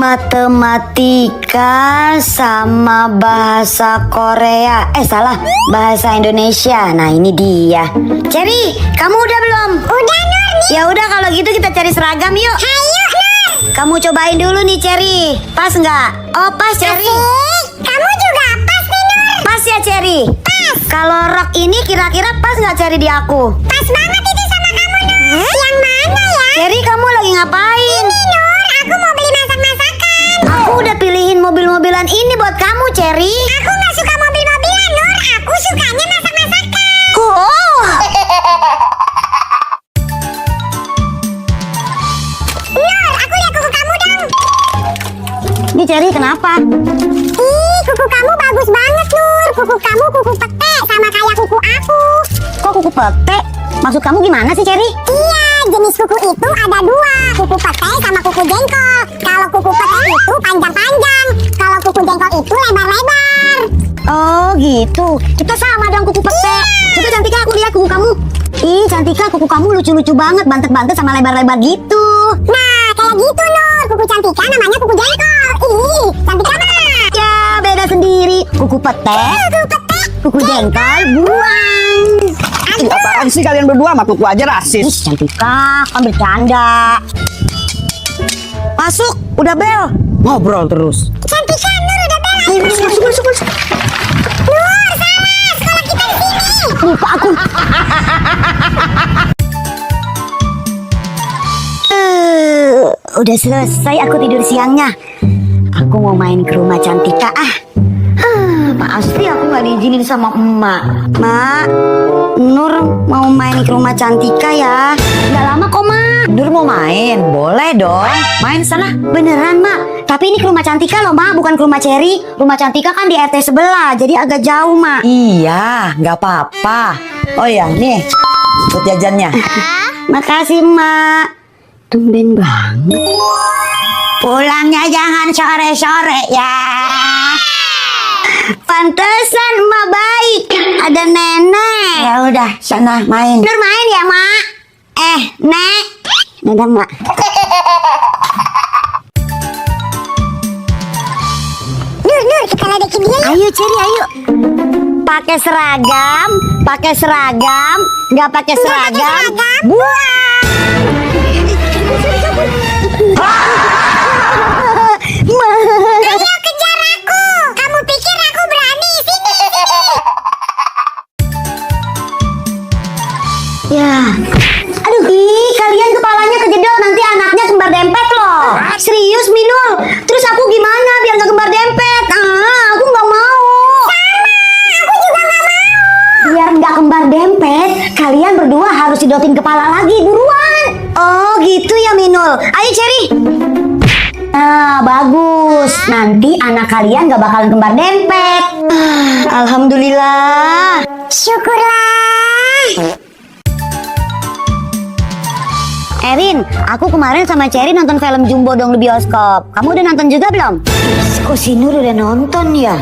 Matematika sama bahasa Korea. Salah, bahasa Indonesia. Nah, ini dia. Cherry, kamu udah belum? Udah, Nur. Ya udah, kalau gitu kita cari seragam yuk. Ayo, Nur. Kamu cobain dulu nih, Cherry. Pas nggak? Oh, pas, Cherry. Asik. Kamu juga pas nih, Nur. Pas ya, Cherry? Pas. Kalau rok ini kira-kira pas nggak, Cherry, di aku? Pas banget itu sama kamu, Nur. Yang mana ya? Cherry, kamu lagi ngapain? Ini, Nur. Aku mau beli masak-masakan. Aku udah pilihin mobil-mobilan ini buat kamu, Cherry. Aku nggak suka mobil-mobilan, Nur. Aku sukanya masak-masakan. Oh. Nur, aku lihat kuku kamu dong. Ini Cherry kenapa? Ih, kuku kamu bagus banget, Nur. Kuku kamu kuku pete sama kayak kuku aku. Kok kuku petek? Maksud kamu gimana sih, Cherry? Iya, jenis kuku itu ada dua. Kuku pete sama kuku jengkol. Kalau kuku pete itu panjang-panjang. Kalau kuku jengkol itu lebar-lebar. Oh gitu. Kita sama dong kuku petek. Coba Cantika, aku lihat kuku kamu. Ih, Cantika, kuku kamu lucu-lucu banget, bantet-bantet sama lebar-lebar gitu. Nah, kayak gitu, Nur. Kuku Cantika namanya kuku jengkol. Ih, Cantika mana? Ya, beda sendiri. Kuku petek, Kuku pete. kuku jengkol, buang. Ih, apaan sih kalian berdua sama kuku aja Ih, rasis? Cantika, kan bercanda. Masuk, udah bel. Ngobrol terus. Cantika, Nur udah beres. Ayo, masuk. Nur, salah. Sekolah kita di sini. Lupa aku. Udah selesai aku tidur siangnya. Aku mau main ke rumah Cantika pasti aku nggak diizinin sama emak. Mak, Nur mau main ke rumah Cantika ya. Nggak lama kok, Mak. Nur mau main, boleh dong. Main sana. Beneran, Mak. Tapi ini ke rumah Cantika loh, Mak, bukan ke rumah Cherry. Rumah Cantika kan di RT sebelah, jadi agak jauh, Mak. Iya, nggak apa-apa. Oh ya, nih, buat jajannya. Makasih, Mak. Tumben banget. Pulangnya jangan sore-sore ya. Pantesan emak baik. Ada nenek. Ya udah, sana main. Nur main ya, Mak? Nek. Dadah, Mak. Nur, kita ledekin dia yuk. Ayo, Cherry, ayo. Pakai seragam, nggak pakai seragam. Buang. Ayo kejar aku. Kamu pikir aku berani? Sini. Ya. Aduh, kalian kepalanya kejedot, nanti anaknya kembar dempet loh. Serius, Minul. Terus aku gimana biar nggak kembar dempet? Aku nggak mau. Aku juga nggak mau. Biar nggak kembar dempet, kalian berdua harus didotin kepala lagi, buruan. Oh, gitu ya, Minul. Ayo, Cherry. Nah, bagus. Nanti anak kalian nggak bakalan kembar dempet. Alhamdulillah. Syukurlah. Erin, aku kemarin sama Cherry nonton film Jumbo dong di bioskop. Kamu udah nonton juga belum? Kok si Nur udah nonton ya?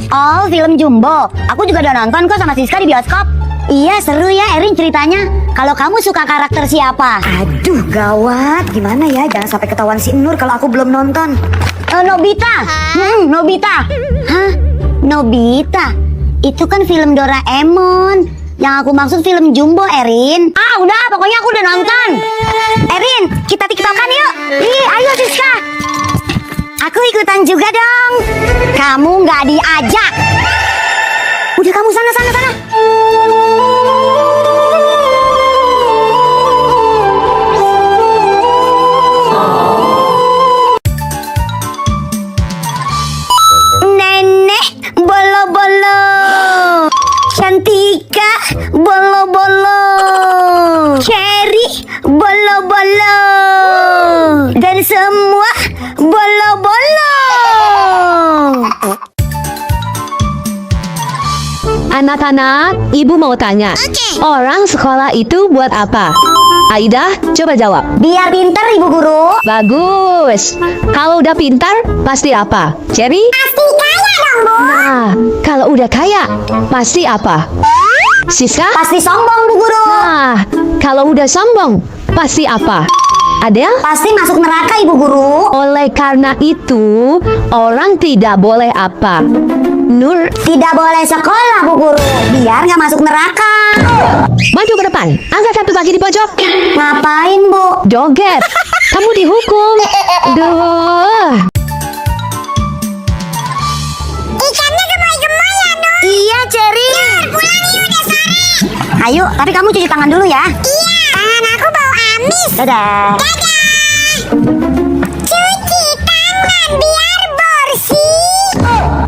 Oh, film Jumbo. Aku juga udah nonton kok sama Siska di bioskop. Iya, seru ya Erin ceritanya. Kalau kamu suka karakter siapa? Aduh, gawat. Gimana ya? Jangan sampai ketahuan si Nur kalau aku belum nonton. Nobita. Nobita. Hah? Nobita? Itu kan film Doraemon. Yang aku maksud film Jumbo, Erin. Udah, pokoknya aku udah nonton. Erin, kita tiktokan yuk. Ayo Siska. Aku ikutan juga dong. Kamu nggak diajak. Udah, kamu sana. Nenek bolo-bolo. Cantika bolo-bolo. Cherry bolo-bolo. Dan semua bolo-bolo. Anak-anak, ibu mau tanya. Orang sekolah itu buat apa? Aida, coba jawab. Biar pinter, Ibu Guru. Bagus. Kalau udah pintar, pasti apa? Cherry? Pasti kaya dong, Bu. Nah, kalau udah kaya, pasti apa? Siska? Pasti sombong, Bu Guru. Nah, kalau udah sombong, pasti apa? Adel? Pasti masuk neraka Ibu Guru. Oleh karena itu, orang tidak boleh apa? Nur, Tidak boleh sekolah Bu Guru, biar nggak masuk neraka. maju ke depan. Angkat satu kaki di pojok. Ngapain Bu? Joget. Kamu dihukum. Duh. Ikannya gemoy-gemoy ya, Nur. Iya Cherry. Pulang yuk, udah sore. Ayo, tapi kamu cuci tangan dulu ya. Iya, tangan aku bau amis. Dadah. Cuci tangan biar bersih.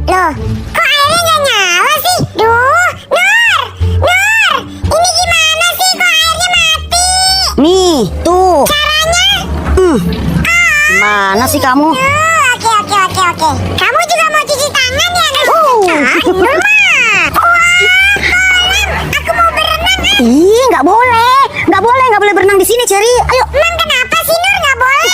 Loh, kok airnya nggak nyala sih? Duh, Nur, Nur, ini gimana sih kok airnya mati? Nih, tuh. Caranya? Mana sih kamu? Oke. Kamu juga mau cuci tangan ya, Nur? Nur mah. Kolam. Aku mau berenang. Ih, nggak boleh berenang di sini Cherry. Ayo. Emang kenapa sih, Nur, nggak boleh?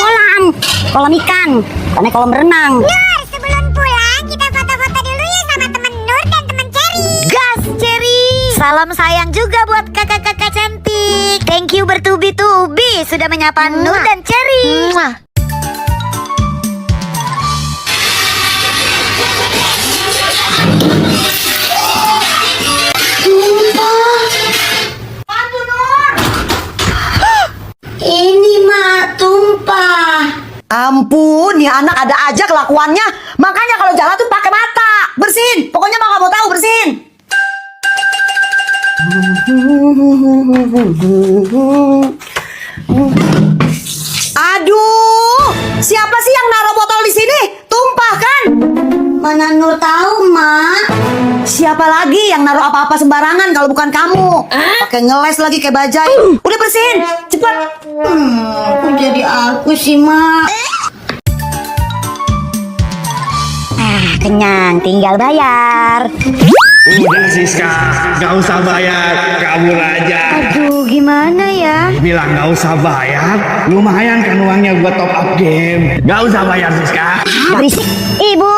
Kolam ikan, karena kolam berenang. Nur, sebelum pulang kita foto-foto dulu ya sama temen Nur dan temen Cherry. Gas Cherry. Salam sayang juga buat kakak-kakak cantik. Thank you bertubi-tubi sudah menyapa Nur dan Cherry. Ini mah tumpah. Ampun, ya anak ada aja kelakuannya. Makanya kalau jalan tuh pakai mata. Bersihin. Pokoknya mah nggak mau tahu, bersihin. Aduh, siapa sih yang naruh botol di sini? Tumpah kan? Mana Nur tahu, Mak? Siapa lagi yang naruh apa-apa sembarangan kalau bukan kamu? Pakai ngeles lagi kayak bajai. Udah bersihin, cepat. Kok jadi aku sih, Mak? Kenyang, tinggal bayar. Udah Siska, gak usah bayar, kabur aja. Aduh, gimana ya? Bilang gak usah bayar, lumayan kan uangnya buat top up game. Gak usah bayar Siska. Berisik. Ibu.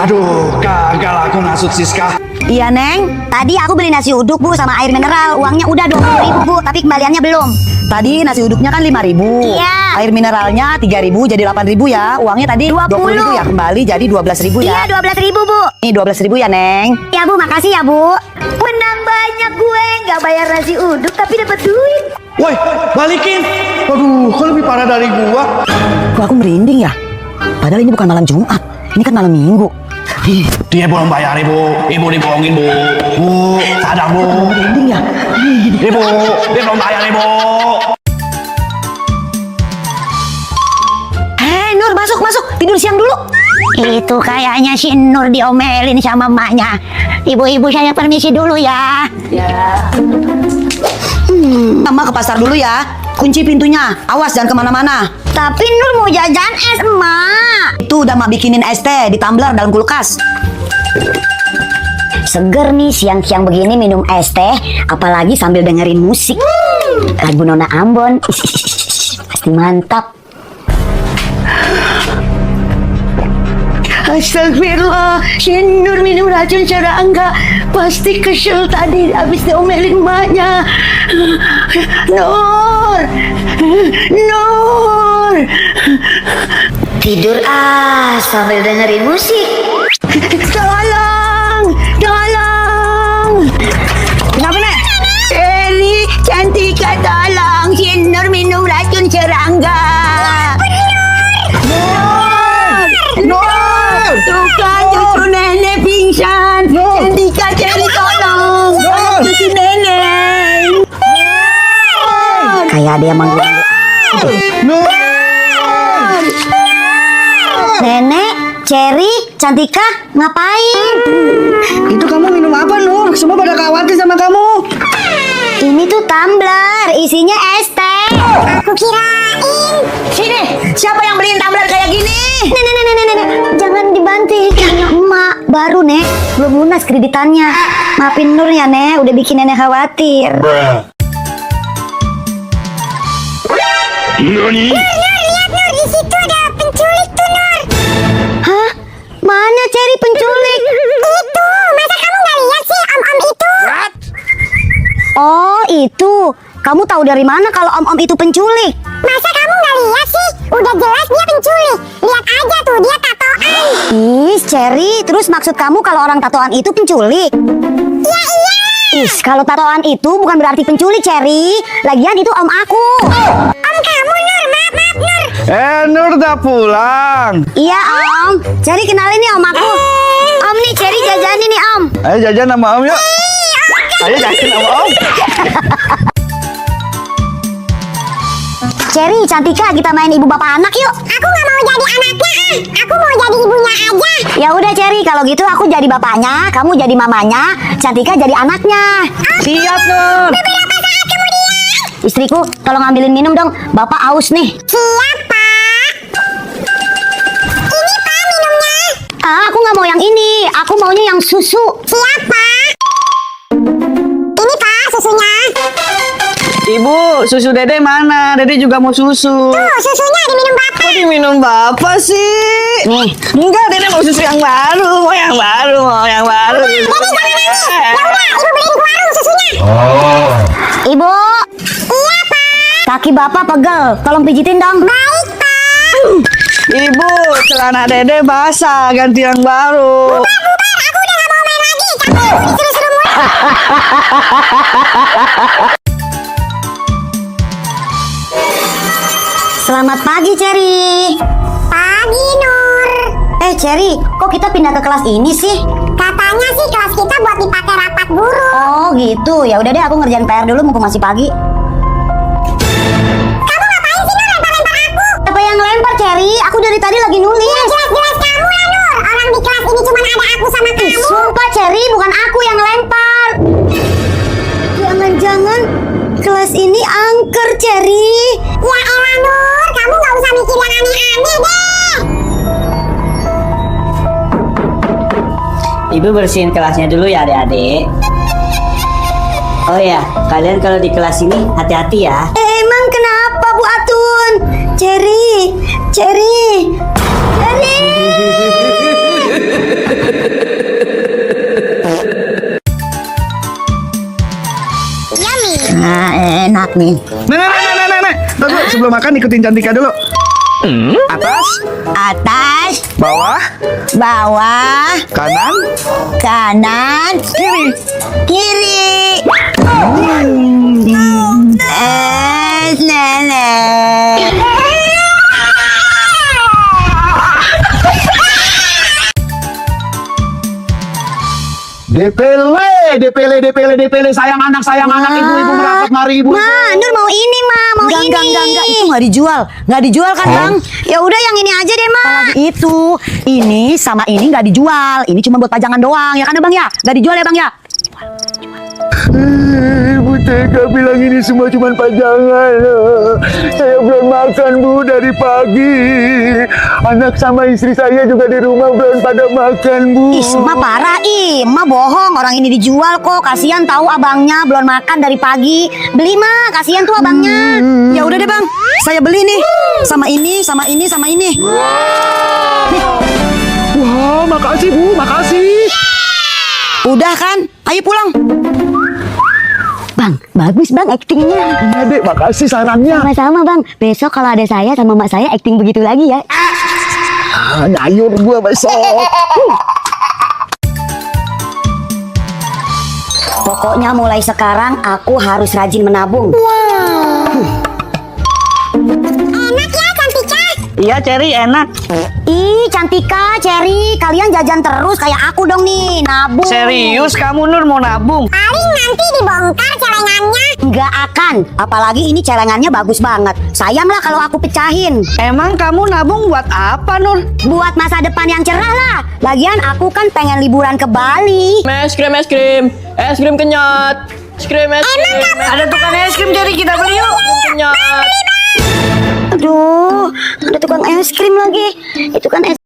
Aduh, gagal aku ngasut Siska. Iya, Neng. Tadi aku beli nasi uduk, Bu, sama air mineral. Uangnya udah 20.000, Bu, tapi kembaliannya belum. Tadi nasi uduknya kan 5.000. Iya. Air mineralnya 3.000 jadi 8.000 ya. Uangnya tadi 20.000 ya, kembali jadi 12.000 ya. Iya, 12.000, Bu. Ini 12.000 ya, Neng. Ya, Bu, makasih ya, Bu. Menang banyak gue, nggak bayar nasi uduk tapi dapat duit. Woi, balikin. Aduh, kok lebih parah dari gua? Kok aku merinding ya? Padahal ini bukan malam Jumat. Ini kan malam Minggu. Dia belum bayar, Ibu. Ibu dibohongin, Bu. Bu, sadar, Bu. Merinding ya? Ibu, dia belum bayar, Ibu. Nur, masuk. Tidur siang dulu. Itu kayaknya si Nur diomelin sama emaknya. Ibu-ibu saya permisi dulu ya. Mama ke pasar dulu ya. Kunci pintunya. Awas jangan kemana-mana. Tapi Nur mau jajan es, Emak. Itu udah mak bikinin es teh di tumbler dalam kulkas. Seger nih siang-siang begini minum es teh, apalagi sambil dengerin musik. Lagu Nona Ambon. Pasti mantap. Astagfirullah, si Nur minum racun secara enggak. Pasti kesel tadi habis diomelin emaknya. Nur. Tidur sambil dengerin musik. Tolong. Kenapa, Nek? Eli, Cantika, tolong. Si Nur minum racun serangga. Nur! Tuh kan cucu nenek pingsan. Cantika, Ceri, tolong. Cucu nenek. Kayak ada yang manggil. Nenek, Ceri, Cantika, ngapain? Itu kamu minum apa, Nur? Semua pada khawatir sama kamu. Ini tuh tumbler, isinya es teh. Aku kirain. Sini, siapa yang beliin tumbler kayak gini? Nenek, jangan dibanting. Punya emak, baru Nek, belum lunas kreditannya. Maafin Nur ya Nek, udah bikin nenek khawatir. Nani? Lihat, Nur, di situ ada penculik tuh, Nur. Hah? Mana Ceri penculik? Itu, masa kamu nggak lihat sih om-om itu? Oh itu, kamu tahu dari mana kalau om-om itu penculik? Masa kamu nggak Cherry, terus maksud kamu kalau orang tatoan itu penculik? Ya iya. Is, kalau tatoan itu bukan berarti penculik, Cherry. Lagian itu om aku. Om kamu Nur, maaf Nur. Nur udah pulang. Iya om. Cherry kenalin nih om aku. Om nih Cherry jajanin nih om. Ayo jajan sama om yuk. Ayo jajan sama om. Cherry, Cantika, kita main ibu bapak anak yuk. Aku nggak mau jadi anaknya Aku mau jadi ibunya aja. Ya udah Cherry, kalau gitu aku jadi bapaknya, kamu jadi mamanya, Cantika jadi anaknya. Siap, Nur. Beberapa saat kemudian. Istriku, tolong ambilin minum dong. Bapak aus nih. Siap Pak. Ini Pak minumnya. Aku nggak mau yang ini. Aku maunya yang susu. Siap Pak. Ini Pak susunya. Ibu, susu Dede mana? Dede juga mau susu. Tuh susunya diminum Bapak. Kok diminum Bapak sih? Nih. Enggak, Dede mau susu yang baru. Mau yang baru, mau yang baru. Dede jangan nangis. Ya udah, ibu beliin ke warung susunya. Ibu, Iya Pak. kaki bapak pegel. Tolong pijitin dong. Baik Pak. Ibu, celana Dede basah, ganti yang baru. Bubar, aku udah gak mau main lagi. Capek aku disuruh-suruh mulu. Selamat pagi, Cherry. Pagi Nur. Cherry, kok kita pindah ke kelas ini sih? Katanya sih kelas kita buat dipakai rapat guru. Oh gitu, ya udah deh aku ngerjain PR dulu mumpung masih pagi. Kamu ngapain sih Nur lempar-lempar aku? Apa yang lempar, Cherry? Aku dari tadi lagi nulis. Jelas-jelas kamu lah Nur. Orang di kelas ini cuma ada aku sama kamu. Sumpah, Cherry, bukan aku yang lempar. Jangan-jangan kelas ini angker, Cherry. Ya elah Nur, kamu gak usah mikir yang aneh-aneh deh. Ibu bersihin kelasnya dulu ya adik-adik. Oh ya, kalian kalau di kelas ini hati-hati ya. Emang kenapa, Bu Atun? Cherry, Cherry, Cherry. Yummy. Nah, enak nih. Nek. Tunggu, sebelum makan ikutin Cantika dulu. Atas, Atas, bawah, bawah, kanan, kanan, kiri. kiri. Nenek. DPL, sayang anak, ibu merapat, mari ibu. Ma, Nur mau ini, Ma, mau ini. Enggak, itu nggak dijual. Nggak dijual kan, Bang? Ya udah yang ini aja deh, Ma. Itu, ini sama ini nggak dijual. Ini cuma buat pajangan doang, ya kan, Bang ya? Nggak dijual ya, Bang ya? Ibu tega bilang ini semua cuma pajangan. Saya belum makan, Bu, dari pagi. Anak sama istri saya juga di rumah belum pada makan, Bu. Ih, Ma parah, Ma bohong. Orang ini dijual kok. Kasihan tahu abangnya belum makan dari pagi. Beli, Ma, kasihan tuh abangnya. Ya udah deh, Bang. Saya beli nih. Sama ini, sama ini, sama ini. Wah, makasih, Bu, makasih. Udah kan? Ayo pulang. Bang, bagus Bang aktingnya. Iya, Dek, makasih sarannya. Sama-sama Bang. Besok kalau ada saya sama mak saya akting begitu lagi ya. Nyayur gua besok. Pokoknya mulai sekarang aku harus rajin menabung. Enak ya Cantika. Iya, Cherry enak. Ih, Cantika, Cherry, kalian jajan terus kayak aku dong nih, nabung. Serius kamu Nur mau nabung? Paling nanti dibongkar celengannya. Nggak akan, apalagi ini celengannya bagus banget. Sayang lah kalau aku pecahin. Emang kamu nabung buat apa Nur? Buat masa depan yang cerah lah. Lagian aku kan pengen liburan ke Bali. Es krim kenyot. Es krim. Ada tukang es krim, Cherry, kita beli yuk. Kenyot. Aduh, ada tukang es krim lagi. Itu kan es